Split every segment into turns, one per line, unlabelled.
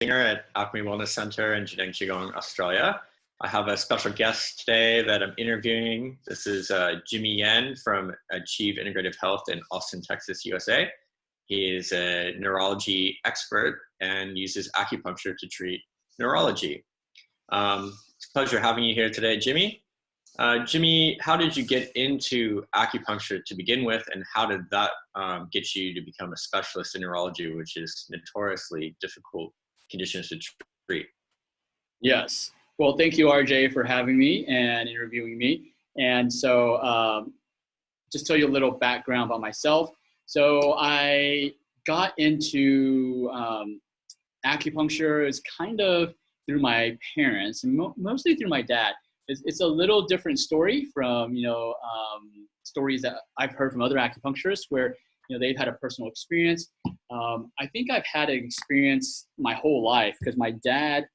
Singer at Acme Wellness Center in Zhejiang, Australia. I have a special guest today that I'm interviewing. This is Jimmy Yen from Achieve Integrative Health in Austin, Texas, USA. He is a neurology expert and uses acupuncture to treat neurology. It's a pleasure having you here today, Jimmy. Jimmy, how did you get into acupuncture to begin with, and how did that get you to become a specialist in neurology, which is notoriously difficult conditions to treat?
Yes. Well, thank you, RJ, for having me and interviewing me. And so just tell you a little background about myself. So I got into acupuncture is kind of through my parents, and mostly through my dad. It's a little different story from, stories that I've heard from other acupuncturists where, they've had a personal experience. I think I've had an experience my whole life because my dad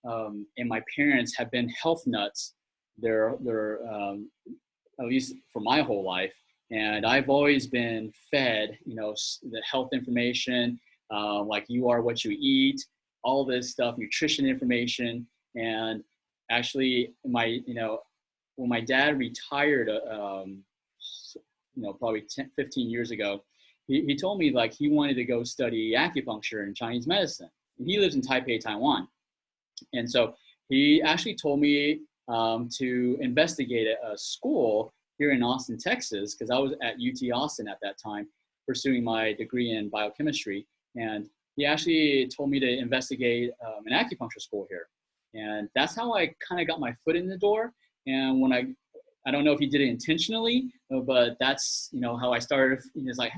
and my parents have been health nuts. They're at least for my whole life. And I've always been fed, the health information, like you are what you eat, all this stuff, nutrition information. And actually, when my dad retired, probably 10, 15 years ago, he told me like he wanted to go study acupuncture and Chinese medicine. And he lives in Taipei, Taiwan. And so he actually told me to investigate a school here in Austin, Texas, because I was at UT Austin at that time, pursuing my degree in biochemistry. And he actually told me to investigate an acupuncture school here. And that's how I kind of got my foot in the door. And when I don't know if he did it intentionally, but that's, how I started. It's like,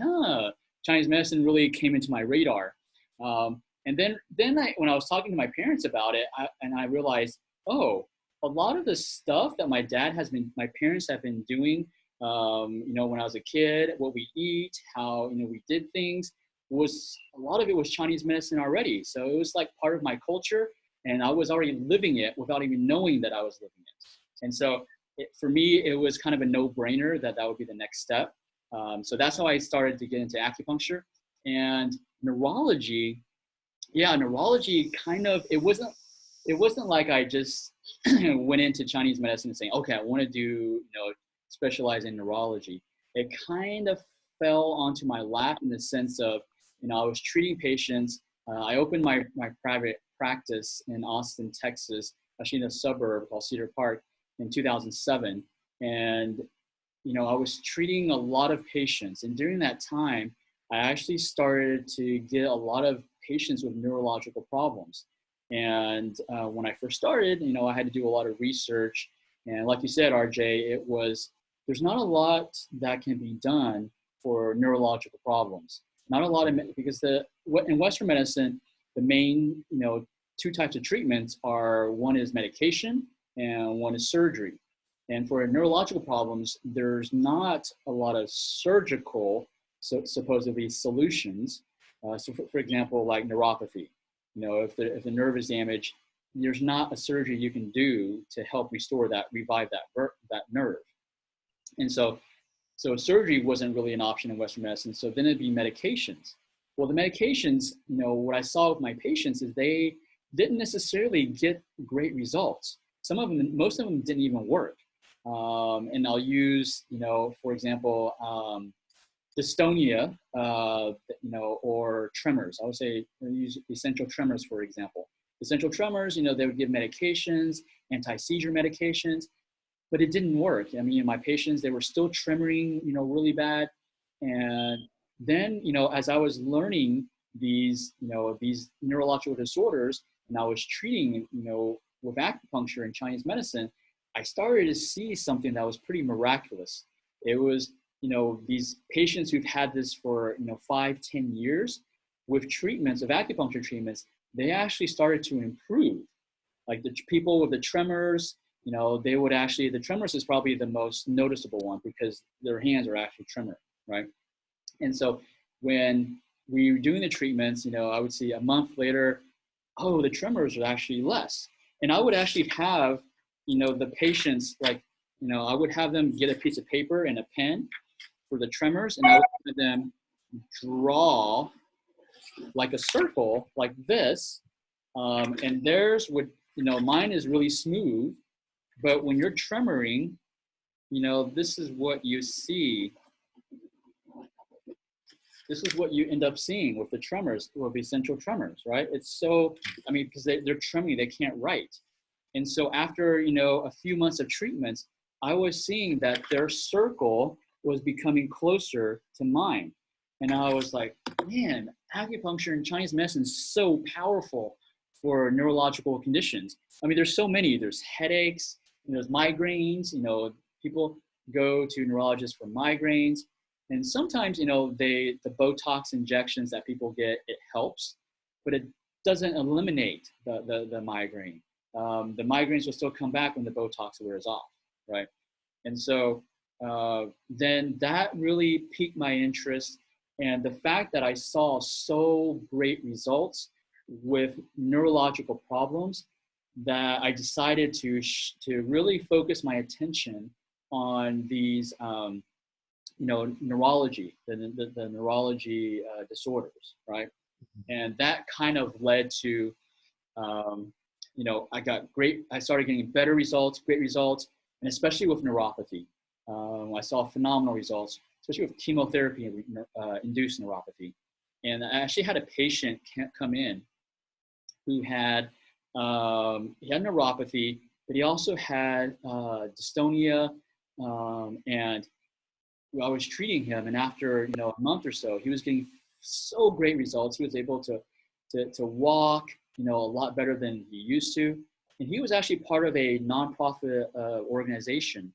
Chinese medicine really came into my radar. And then when I was talking to my parents about it, I realized, a lot of the stuff that my parents have been doing, when I was a kid, what we eat, how, we did things, a lot of it was Chinese medicine already. So it was like part of my culture, and I was already living it without even knowing that I was living it. And so for me, it was kind of a no-brainer that would be the next step. So that's how I started to get into acupuncture. And neurology kind of, it wasn't like I just went into Chinese medicine and saying, okay, I want to do, specialize in neurology. It kind of fell onto my lap in the sense of, I was treating patients. I opened my private practice in Austin, Texas, actually in a suburb called Cedar Park in 2007. And, I was treating a lot of patients. And during that time, I actually started to get a lot of patients with neurological problems. And when I first started, I had to do a lot of research. And like you said, RJ, there's not a lot that can be done for neurological problems. Not a lot because in Western medicine, the main, two types of treatments are, one is medication and one is surgery. And for neurological problems, there's not a lot of surgical, supposedly solutions. So for example, like neuropathy, if the nerve is damaged, there's not a surgery you can do to help revive that nerve. And so surgery wasn't really an option in Western medicine. So then it'd be medications. Well, the medications, what I saw with my patients is they didn't necessarily get great results. Most of them didn't even work. And I'll use, for example, Dystonia, or Tremors. I would say use essential tremors, for example. Essential tremors, they would give medications, anti-seizure medications, but it didn't work. I mean, my patients, they were still tremoring, really bad. And then, as I was learning these neurological disorders, and I was treating, with acupuncture and Chinese medicine, I started to see something that was pretty miraculous. It was, these patients who've had this for, 5-10 years with treatments, of acupuncture treatments, they actually started to improve. Like the people with the tremors, the tremors is probably the most noticeable one because their hands are actually tremor, right? And so when we were doing the treatments, I would see a month later, the tremors are actually less. And I would actually have, the patients, like, I would have them get a piece of paper and a pen for the tremors, and I would have them draw like a circle like this And theirs would, mine is really smooth, but when you're tremoring, this is what you see. This is what you end up seeing with the tremors, with essential tremors, right? It's so, because they're trembling, they can't write. And so after, a few months of treatments, I was seeing that their circle was becoming closer to mine. And I was like, man, acupuncture and Chinese medicine is so powerful for neurological conditions. There's so many. There's headaches, there's migraines, people go to neurologists for migraines. And sometimes, the Botox injections that people get, it helps, but it doesn't eliminate the migraine. The migraines will still come back when the Botox wears off, right? And so then that really piqued my interest. And the fact that I saw so great results with neurological problems, that I decided to really focus my attention on these, neurology, the neurology disorders, right? And that kind of led to, I started getting better results, great results, and especially with neuropathy. I saw phenomenal results, especially with chemotherapy induced neuropathy. And I actually had a patient come in who had, he had neuropathy, but he also had dystonia, and I was treating him, and after a month or so, he was getting so great results. He was able to walk, a lot better than he used to, and he was actually part of a nonprofit organization,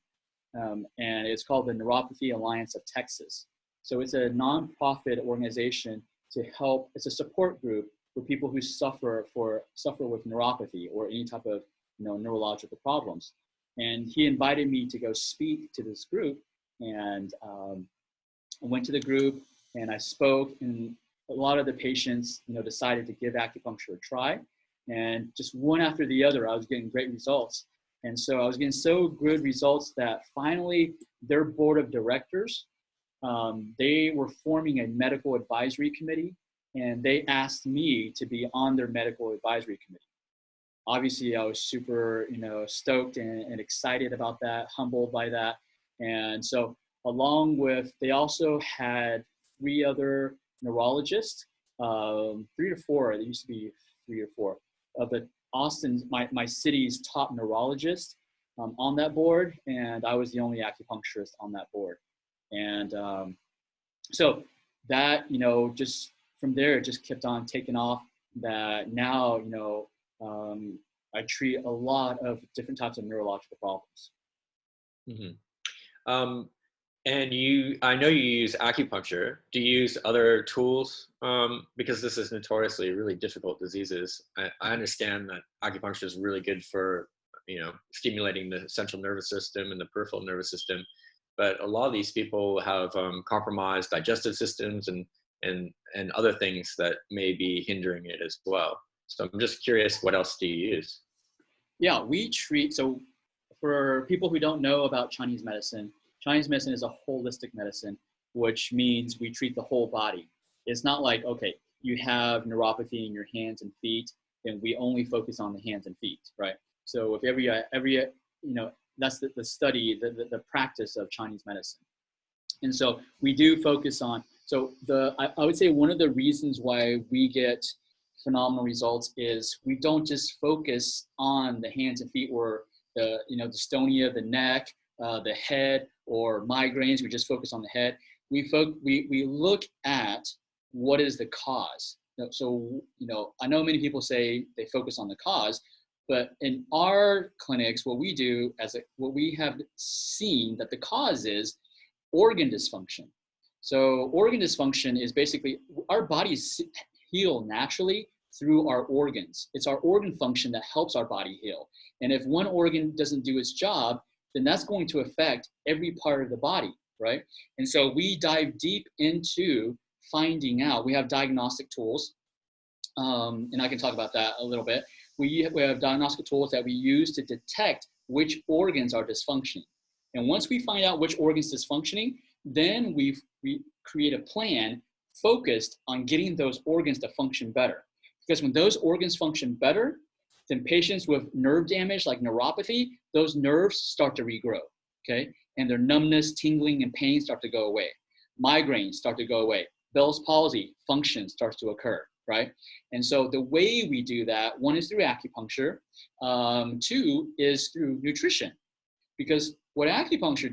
and it's called the Neuropathy Alliance of Texas. So it's a nonprofit organization to help. It's a support group for people who suffer with neuropathy or any type of neurological problems. And he invited me to go speak to this group. And I went to the group and I spoke, and a lot of the patients, decided to give acupuncture a try. And just one after the other, I was getting great results. And so I was getting so good results that finally their board of directors, they were forming a medical advisory committee, and they asked me to be on their medical advisory committee. Obviously, I was super, stoked and excited about that, humbled by that. And so along with, they also had 3 other neurologists, 3 to 4, there used to be 3 or 4, of the Austin's, my city's top neurologists on that board. And I was the only acupuncturist on that board. And so that, just from there, it just kept on taking off, that now, I treat a lot of different types of neurological problems.
Mm-hmm. And I know you use acupuncture. Do you use other tools? Because this is notoriously really difficult diseases. I understand that acupuncture is really good for, stimulating the central nervous system and the peripheral nervous system. But a lot of these people have compromised digestive systems and other things that may be hindering it as well. So I'm just curious, what else do you use?
Yeah, so for people who don't know about Chinese medicine is a holistic medicine, which means we treat the whole body. It's not like, okay, you have neuropathy in your hands and feet, then we only focus on the hands and feet, right? So if every that's the study, the practice of Chinese medicine. And so we do focus on, I would say one of the reasons why we get phenomenal results is we don't just focus on the hands and feet or the, dystonia, the neck, the head, or migraines. We just focus on the head. We look at what is the cause. So, I know many people say they focus on the cause, but in our clinics, what we do what we have seen that the cause is organ dysfunction. So organ dysfunction is basically our bodies heal naturally through our organs. It's our organ function that helps our body heal. And if one organ doesn't do its job, then that's going to affect every part of the body, right? And so we dive deep into finding out. We have diagnostic tools, and I can talk about that a little bit. We have diagnostic tools that we use to detect which organs are dysfunctioning. And once we find out which organ's dysfunctioning, then we create a plan focused on getting those organs to function better. Because when those organs function better, then patients with nerve damage like neuropathy, those nerves start to regrow, okay? And their numbness, tingling, and pain start to go away. Migraines start to go away. Bell's palsy function starts to occur, right? And so the way we do that, one is through acupuncture, two is through nutrition. Because what acupuncture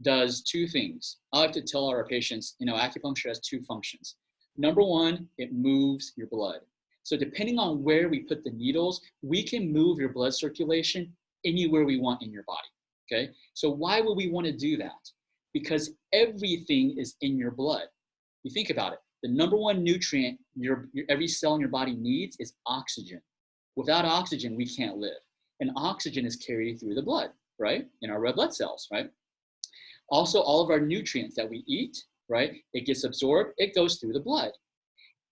does two things. I like to tell our patients, acupuncture has two functions. Number one, it moves your blood. So depending on where we put the needles, we can move your blood circulation anywhere we want in your body, okay? So why would we want to do that? Because everything is in your blood. You think about it. The number one nutrient every cell in your body needs is oxygen. Without oxygen, we can't live. And oxygen is carried through the blood, right? In our red blood cells, right? Also, all of our nutrients that we eat, right? It gets absorbed, it goes through the blood.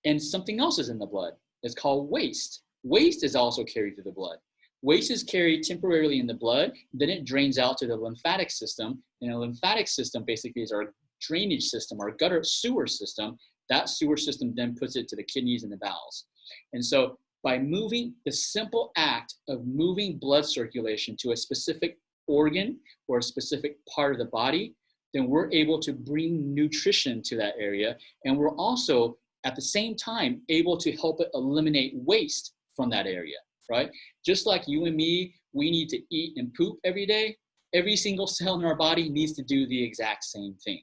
And something else is in the blood. It's called waste. Waste is also carried through the blood. Waste is carried temporarily in the blood, then it drains out to the lymphatic system. And the lymphatic system basically is our drainage system, our gutter sewer system. That sewer system then puts it to the kidneys and the bowels. And so by moving, the simple act of moving blood circulation to a specific organ or a specific part of the body, then we're able to bring nutrition to that area. And we're also, at the same time, able to help it eliminate waste from that area, right? Just like you and me, we need to eat and poop every day. Every single cell in our body needs to do the exact same thing.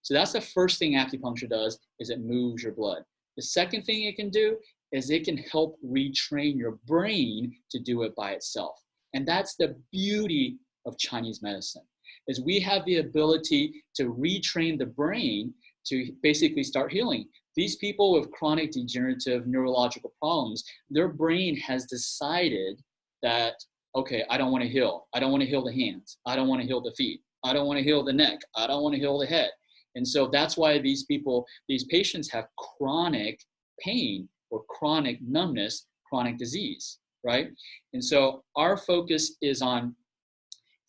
So that's the first thing acupuncture does, is it moves your blood. The second thing it can do is it can help retrain your brain to do it by itself. And that's the beauty of Chinese medicine, is we have the ability to retrain the brain to basically start healing. These people with chronic degenerative neurological problems, their brain has decided that, okay, I don't want to heal. I don't want to heal the hands. I don't want to heal the feet. I don't want to heal the neck. I don't want to heal the head. And so that's why these patients have chronic pain or chronic numbness, chronic disease, right? And so our focus is on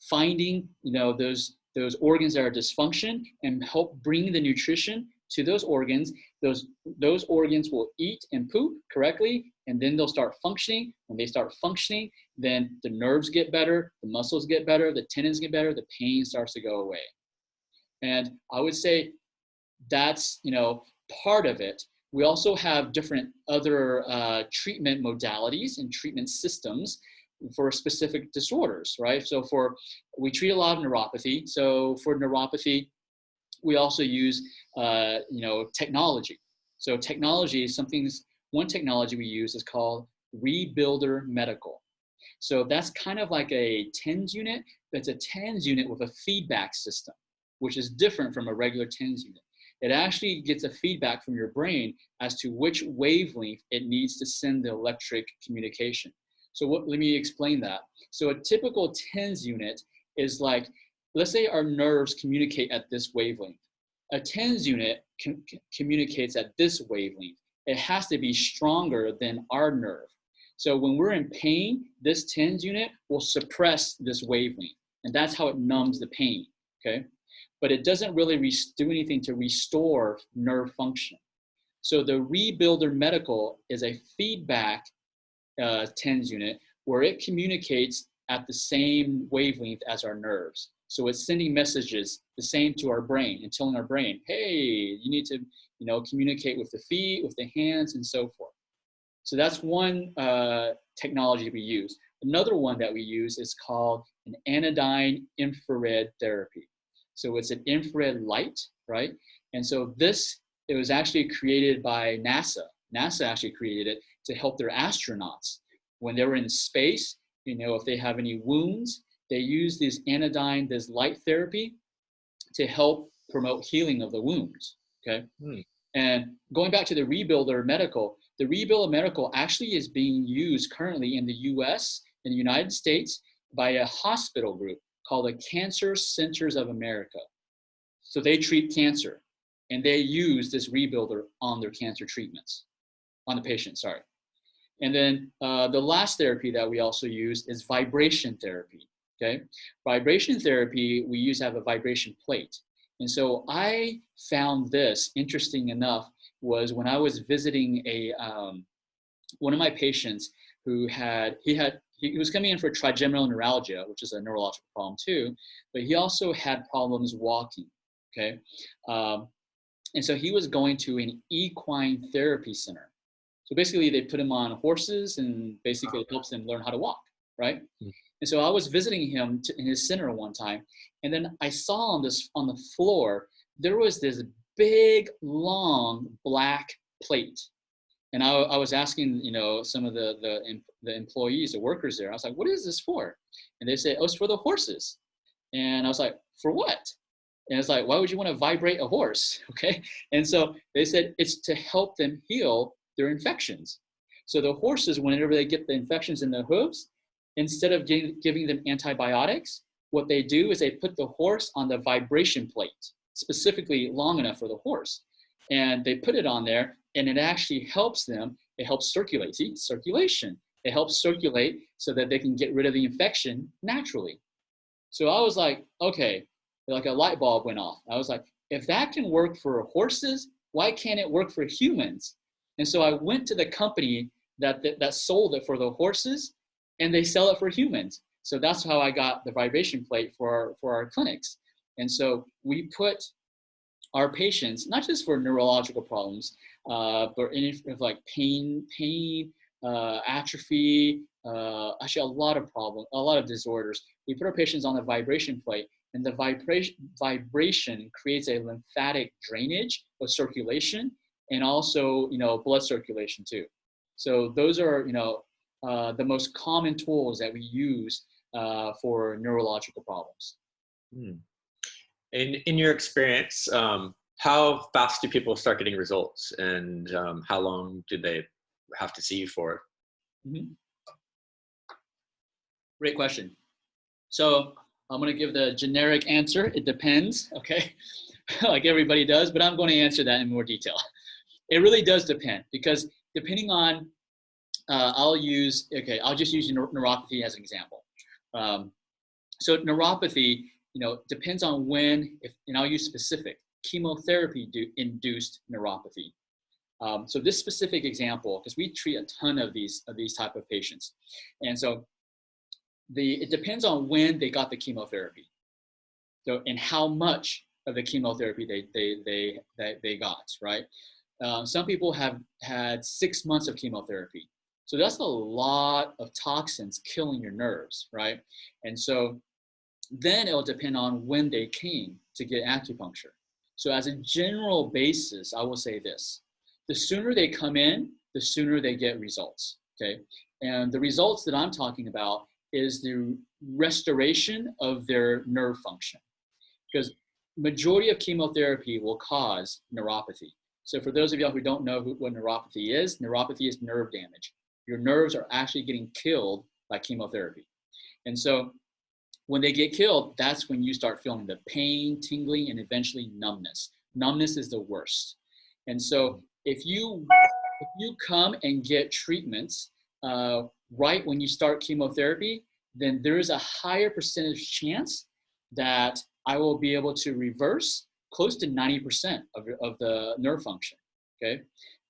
finding, those organs that are dysfunction and help bring the nutrition to those organs. Those organs will eat and poop correctly, and then they'll start functioning. When they start functioning, then the nerves get better, the muscles get better, the tendons get better, the pain starts to go away. And I would say that's, part of it. We also have different other treatment modalities and treatment systems for specific disorders, right? So we treat a lot of neuropathy. So for neuropathy, we also use, technology. So technology is one technology we use is called Rebuilder Medical. So that's kind of like a TENS unit, but it's a TENS unit with a feedback system, which is different from a regular TENS unit. It actually gets a feedback from your brain as to which wavelength it needs to send the electric communication. So let me explain that. So a typical TENS unit is like, let's say our nerves communicate at this wavelength. A TENS unit communicates at this wavelength. It has to be stronger than our nerve. So when we're in pain, this TENS unit will suppress this wavelength, and that's how it numbs the pain, okay? But it doesn't really do anything to restore nerve function. So the Rebuilder Medical is a feedback TENS unit where it communicates at the same wavelength as our nerves. So it's sending messages the same to our brain and telling our brain, hey, you need to, communicate with the feet, with the hands, and so forth. So that's one technology we use. Another one that we use is called an anodyne infrared therapy. So it's an infrared light, right? And so it was actually created by NASA. NASA actually created it to help their astronauts. When they were in space, if they have any wounds, they use this light therapy to help promote healing of the wounds, okay? And going back to the Rebuilder Medical actually is being used currently in the US, in the United States, by a hospital group called the Cancer Centers of America. So they treat cancer, and they use this Rebuilder on their cancer treatments, on the patient, sorry. And then the last therapy that we also use is vibration therapy, okay? Vibration therapy, we have a vibration plate. And so I found this interesting enough was when I was visiting one of my patients who he was coming in for trigeminal neuralgia, which is a neurological problem too, but he also had problems walking, okay? And so he was going to an equine therapy center. So basically they put him on horses and basically it helps them learn how to walk, right? And so I was visiting him in his center one time, and then I saw on the floor, there was this big, long black plate. And I was asking, some of the employees, the workers there, I was like, what is this for? And they said, oh, it's for the horses. And I was like, for what? And it's like, why would you want to vibrate a horse? Okay. And so they said, it's to help them heal their infections. So the horses, whenever they get the infections in their hooves, instead of giving them antibiotics, what they do is they put the horse on the vibration plate, specifically long enough for the horse. And they put it on there, and it actually helps them. It helps circulate. See, circulation. It helps circulate so that they can get rid of the infection naturally. So I was like, okay, like a light bulb went off. I was like, if that can work for horses, why can't it work for humans? And so I went to the company that sold it for the horses, and they sell it for humans. So that's how I got the vibration plate for our clinics. And so we put our patients, not just for neurological problems, but any like pain, atrophy, actually a lot of disorders. We put our patients on the vibration plate, and the vibration creates a lymphatic drainage of circulation, and also blood circulation too. So those are the most common tools that we use for neurological problems.
In your experience, how fast do people start getting results, and how long do they have to see you for?
Great question. So I'm going to give the generic answer. It depends, okay, like everybody does, but I'm going to answer that in more detail. It really does depend, because depending on, I'll just use neuropathy as an example. So neuropathy, depends on when, and I'll use specific, chemotherapy-induced neuropathy. So this specific example, because we treat a ton of these type of patients, and so it depends on when they got the chemotherapy, so and how much of the chemotherapy they got, right? Some people have had 6 months of chemotherapy, so that's a lot of toxins killing your nerves, right? And so then it'll depend on when they came to get acupuncture. So as a general basis, I will say this: the sooner they come in, the sooner they get results, okay? And the results that I'm talking about is the restoration of their nerve function, because majority of chemotherapy will cause neuropathy. So for those of y'all who don't know what neuropathy is nerve damage. Your nerves are actually getting killed by chemotherapy. And so when they get killed, that's when you start feeling the pain, tingling, and eventually numbness. Numbness is the worst. And so if you come and get treatments right when you start chemotherapy, then there is a higher percentage chance that I will be able to reverse close to 90% of the nerve function, okay?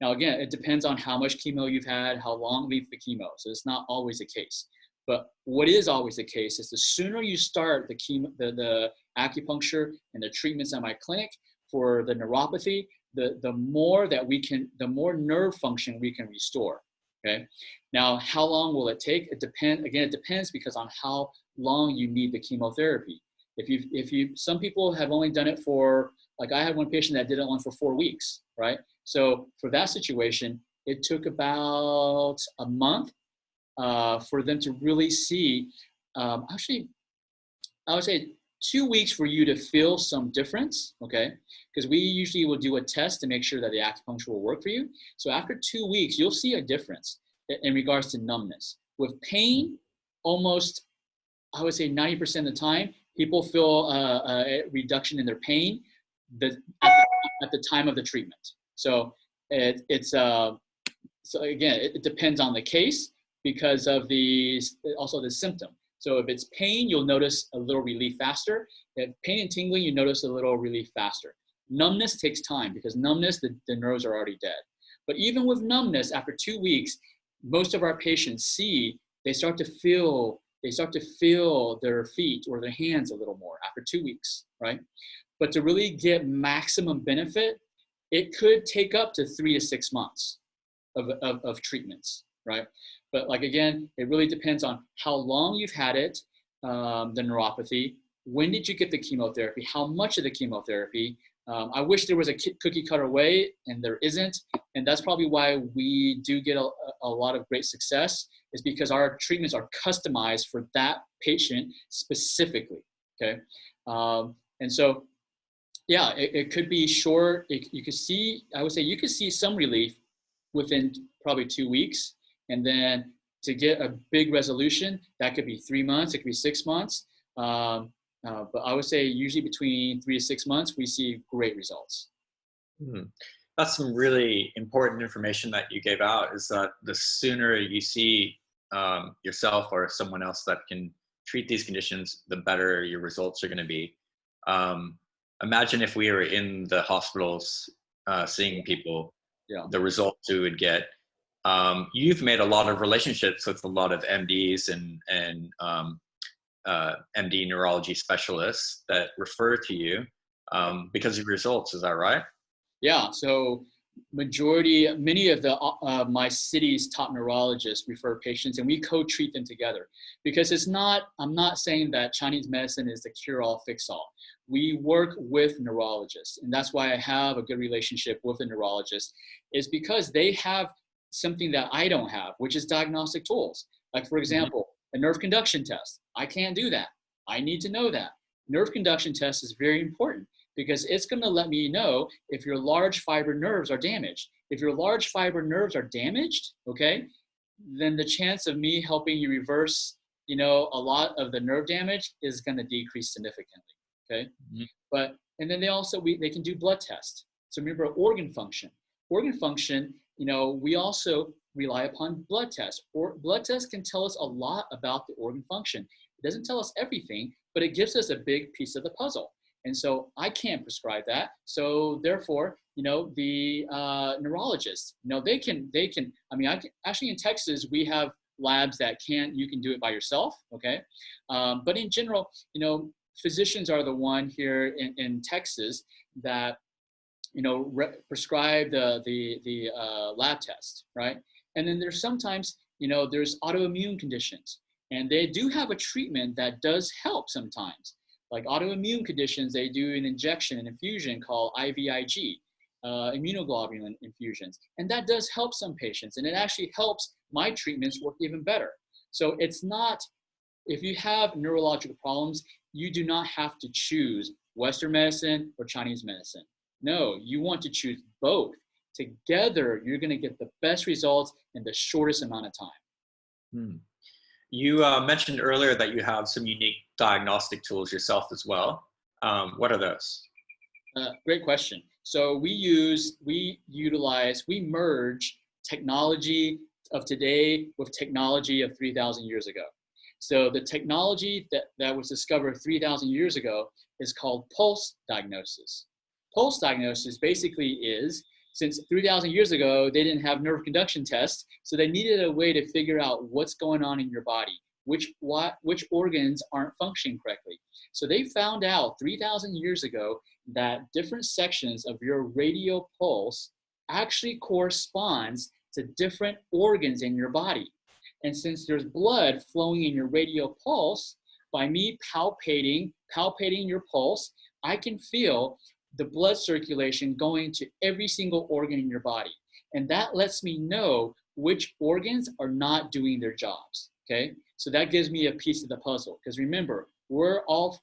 Now, again, it depends on how much chemo you've had, how long leave the chemo. So it's not always the case. But what is always the case is the sooner you start the acupuncture and the treatments at my clinic for the neuropathy, the more nerve function we can restore, okay? Now, how long will it take? It depends because on how long you need the chemotherapy. Some people have only done it for, like I had one patient that did it on for 4 weeks, right? So for that situation, it took about a month for them to really see, actually, I would say 2 weeks for you to feel some difference, okay? Because we usually will do a test to make sure that the acupuncture will work for you. So after 2 weeks, you'll see a difference in regards to numbness. With pain, almost, I would say 90% of the time, people feel a reduction in their pain at the time of the treatment. So so again, it depends on the case because of also the symptom. So if it's pain, you'll notice a little relief faster. If pain and tingling, you notice a little relief faster. Numbness takes time because numbness, the nerves are already dead. But even with numbness, after 2 weeks, most of our patients they start to feel their feet or their hands a little more after 2 weeks, right? But to really get maximum benefit, it could take up to 3 to 6 months of treatments, right? But like, again, it really depends on how long you've had it, the neuropathy, when did you get the chemotherapy, how much of the chemotherapy. I wish there was a cookie cutter way, and there isn't. And that's probably why we do get a lot of great success, is because our treatments are customized for that patient specifically, okay? And so, yeah, it could be short. I would say you could see some relief within probably 2 weeks. And then to get a big resolution, that could be 3 months, it could be 6 months. But I would say usually between 3 to 6 months, we see great results.
That's some really important information that you gave out, is that the sooner you see yourself or someone else that can treat these conditions, the better your results are going to be. Imagine if we were in the hospitals seeing people, the results we would get. You've made a lot of relationships with a lot of MDs and MD neurology specialists that refer to you because of results. Is that right?
Yeah. So many of my city's top neurologists refer patients, and we co-treat them together, because I'm not saying that Chinese medicine is the cure-all, fix-all. We work with neurologists, and that's why I have a good relationship with a neurologist, is because they have something that I don't have, which is diagnostic tools. Like, for example, a nerve conduction test. I can't do that. I need to know that. Nerve conduction test is very important because it's going to let me know if your large fiber nerves are damaged. If your large fiber nerves are damaged, okay, then the chance of me helping you reverse, a lot of the nerve damage is going to decrease significantly, okay? And then they can do blood tests. So remember, organ function. Organ function, we also rely upon blood tests. Blood tests can tell us a lot about the organ function. It doesn't tell us everything, but it gives us a big piece of the puzzle. And so I can't prescribe that. So therefore, the neurologists, they can, actually in Texas, we have labs that you can do it by yourself, okay? But in general, physicians are the one here in Texas that, prescribe the lab test, right? And then there's sometimes, there's autoimmune conditions, and they do have a treatment that does help sometimes. Like autoimmune conditions, they do an injection, an infusion called IVIG, immunoglobulin infusions. And that does help some patients, and it actually helps my treatments work even better. So it's not, if you have neurological problems, you do not have to choose Western medicine or Chinese medicine. No, you want to choose both. Together, you're going to get the best results in the shortest amount of time.
You mentioned earlier that you have some unique diagnostic tools yourself as well. What are those?
Great question. So we merge technology of today with technology of 3,000 years ago. So the technology that was discovered 3,000 years ago is called pulse diagnosis. Pulse diagnosis basically is, since 3,000 years ago, they didn't have nerve conduction tests, so they needed a way to figure out what's going on in your body, which organs aren't functioning correctly. So they found out 3,000 years ago that different sections of your radial pulse actually corresponds to different organs in your body. And since there's blood flowing in your radial pulse, by me palpating your pulse, I can feel the blood circulation going to every single organ in your body. And that lets me know which organs are not doing their jobs, okay? So that gives me a piece of the puzzle. Because remember, we're all,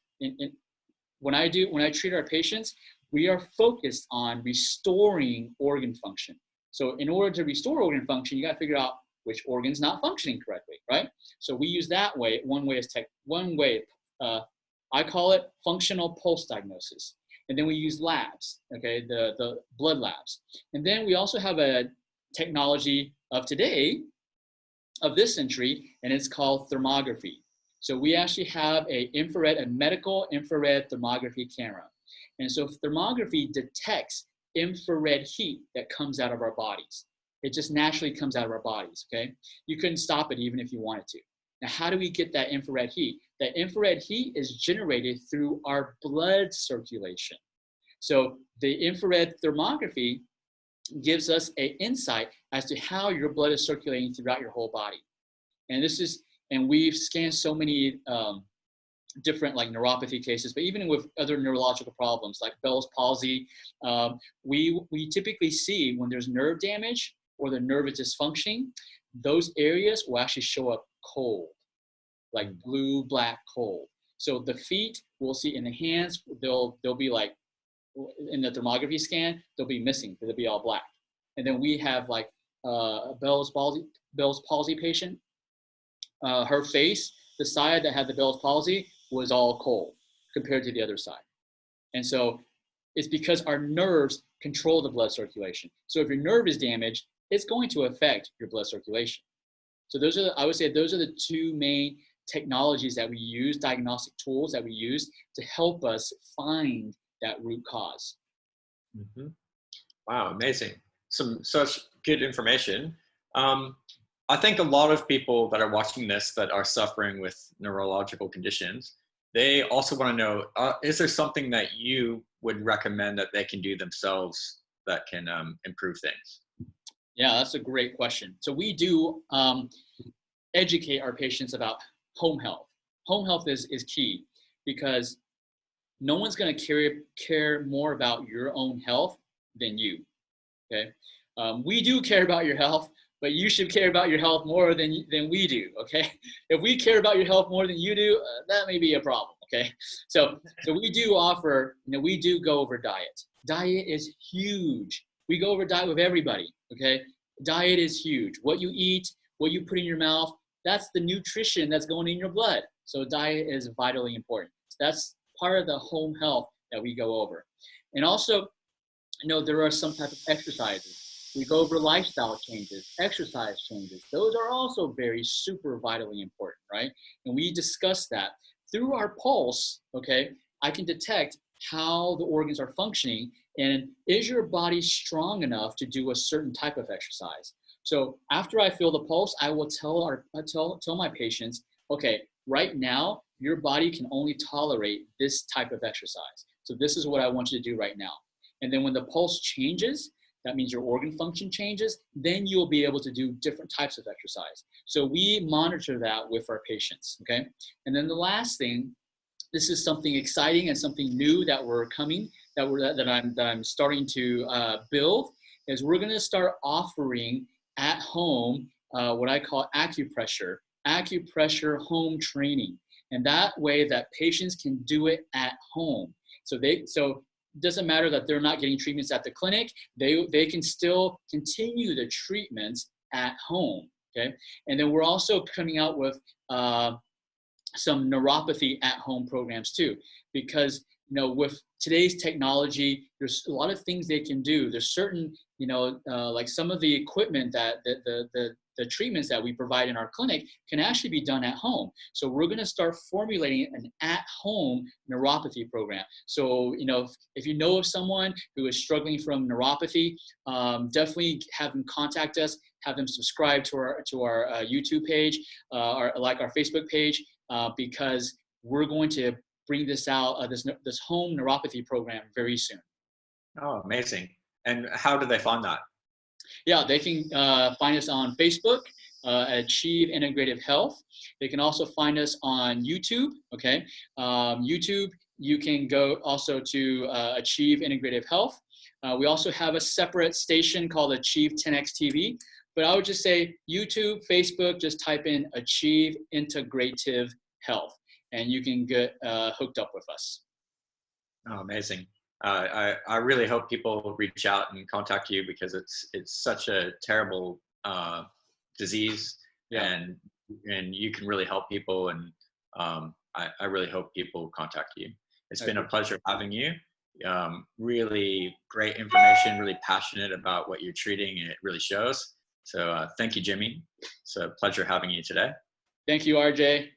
when I treat our patients, we are focused on restoring organ function. So in order to restore organ function, you got to figure out which organ's not functioning correctly, right? So we use that way. One way, I call it functional pulse diagnosis. And then we use labs, okay, the blood labs. And then we also have a technology of today, of this century, and it's called thermography. So we actually have a medical infrared thermography camera. And so thermography detects infrared heat that comes out of our bodies. It just naturally comes out of our bodies, okay? You couldn't stop it even if you wanted to. Now, how do we get that infrared heat? That infrared heat is generated through our blood circulation. So the infrared thermography gives us an insight as to how your blood is circulating throughout your whole body. And we've scanned so many different like neuropathy cases, but even with other neurological problems like Bell's palsy, we typically see when there's nerve damage or the nerve is dysfunctioning, those areas will actually show up cold, like blue, black, cold. So the feet, we'll see in the hands, they'll be like, in the thermography scan, they'll be missing, they'll be all black. And then we have like a Bell's palsy patient, her face, the side that had the Bell's palsy was all cold compared to the other side. And so it's because our nerves control the blood circulation. So if your nerve is damaged, it's going to affect your blood circulation. So I would say those are the two main technologies that we use, diagnostic tools that we use to help us find that root cause.
Mm-hmm. Wow, amazing. Such good information. I think a lot of people that are watching this that are suffering with neurological conditions, they also want to know, is there something that you would recommend that they can do themselves that can improve things?
Yeah, that's a great question. So we do educate our patients about home health. Home health is key because no one's going to care more about your own health than you, okay? We do care about your health, but you should care about your health more than we do, okay? If we care about your health more than you do, that may be a problem, okay? So we do offer, we do go over diet. Diet is huge. We go over diet with everybody, okay? Diet is huge. What you eat, what you put in your mouth, that's the nutrition that's going in your blood. So diet is vitally important. So that's part of the home health that we go over. And also, there are some type of exercises. We go over lifestyle changes, exercise changes. Those are also very super vitally important, right? And we discuss that. Through our pulse, okay, I can detect how the organs are functioning and is your body strong enough to do a certain type of exercise. So after I feel the pulse, I will tell my patients, okay, right now, your body can only tolerate this type of exercise. So this is what I want you to do right now. And then when the pulse changes, that means your organ function changes, then you'll be able to do different types of exercise. So we monitor that with our patients, okay? And then the last thing, this is something exciting and something new that I'm starting to build, is we're gonna start offering at home what I call acupressure home training. And that way that patients can do it at home. So it doesn't matter that they're not getting treatments at the clinic, they can still continue the treatments at home, okay? And then we're also coming out with some neuropathy at home programs too, because with today's technology, there's a lot of things they can do. There's certain, like some of the equipment that the treatments that we provide in our clinic can actually be done at home. So we're going to start formulating an at-home neuropathy program. So, if you know of someone who is struggling from neuropathy, definitely have them contact us, have them subscribe to our YouTube page, or like our Facebook page, because we're going to bring this out, this home neuropathy program very soon.
Oh, amazing. And how do they find that?
Yeah, they can find us on Facebook, Achieve Integrative Health. They can also find us on YouTube, okay? YouTube, you can go also to Achieve Integrative Health. We also have a separate station called Achieve 10X TV. But I would just say YouTube, Facebook, just type in Achieve Integrative Health, and you can get hooked up with us.
Oh, amazing. I really hope people reach out and contact you, because it's such a terrible disease,
yeah.
and you can really help people, and I really hope people contact you. It's been a pleasure having you. Really great information, really passionate about what you're treating, and it really shows. So thank you, Jimmy. It's a pleasure having you today.
Thank you, RJ.